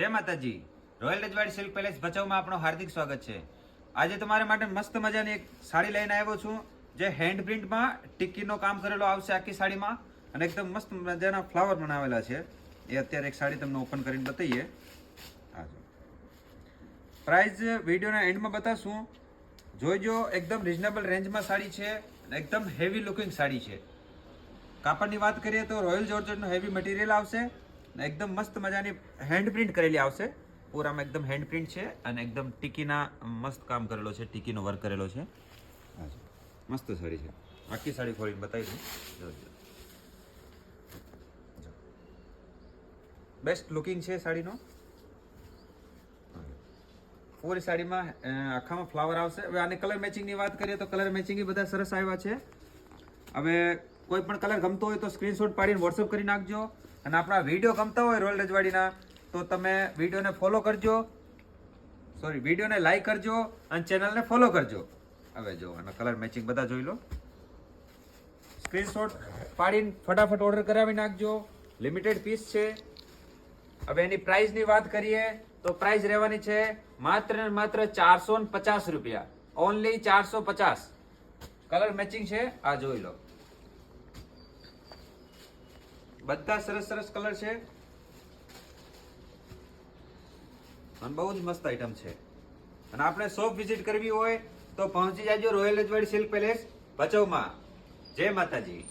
જય માતાજી. રોયલ રજવાડી સિલ્ક પેલેસ ભચાઉમાં આપણું હાર્દિક સ્વાગત છે. આજે તમારા માટે મસ્ત મજાની એક સાડી લઈને આવ્યો છું, જે હેન્ડ પ્રિન્ટમાં ટિક્કીનો કામ કરેલો આવશે આખી સાડીમાં, અને એકદમ મસ્ત મજાના ફ્લાવર બનાવેલા છે. એ અત્યારે એક સાડી તમને ઓપન કરીને બતાવીએ. પ્રાઇસ વિડીયોના એન્ડમાં બતાવશું, જોઈજો. એકદમ રિઝનેબલ રેન્જમાં સાડી છે, એકદમ હેવી લુકિંગ સાડી છે. કાપડની વાત કરીએ તો રોયલ જોર્જેટનું હેવી મટીરિયલ આવશે, એકદમ મસ્ત મજાની હેન્ડ પ્રિન્ટ કરેલી આવશે. પૂરામાં એકદમ હેન્ડ પ્રિન્ટ છે અને એકદમ ટીકીના મસ્ત કામ કરેલો છે, ટીકીનો વર્ક કરેલો છે. મસ્ત સાડી છે. આખી સાડી ખોલીને બતાવી દઉં. બેસ્ટ લુકિંગ છે સાડીનો. પૂરી સાડીમાં આખામાં ફ્લાવર આવશે. હવે આની કલર મેચિંગની વાત કરીએ તો કલર મેચિંગ બધા સરસ આવ્યા છે. હવે કોઈ પણ કલર ગમતો હોય તો સ્ક્રીનશોટ પાડીને વોટ્સઅપ કરી નાખજો. અને આપણા વિડીયો ગમતા હોય રોયલ રજવાડીના તો તમે વિડીયોને ફોલો કરજો, વિડીયોને લાઈક કરજો અને ચેનલને ફોલો કરજો. હવે જો આના કલર મેચિંગ બધા જોઈ લો. સ્ક્રીનશોટ પાડીને ફટાફટ ઓર્ડર કરાવી નાખજો. લિમિટેડ પીસ છે. હવે એની પ્રાઇસની વાત કરીએ તો પ્રાઇસ રહેવાની છે માત્ર ને માત્ર 450 રૂપિયા. ઓનલી 450. કલર મેચિંગ છે, આ જોઈ લો. બધા સરસ સરસ કલર છે અને બહુ જ મસ્ત આઈટમ છે. અને આપણે શોપ વિઝિટ કરવી હોય તો પહોંચી જાજો રોયલ રજવાડી સિલ્ક પેલેસ ભચાઉમાં. જય માતાજી.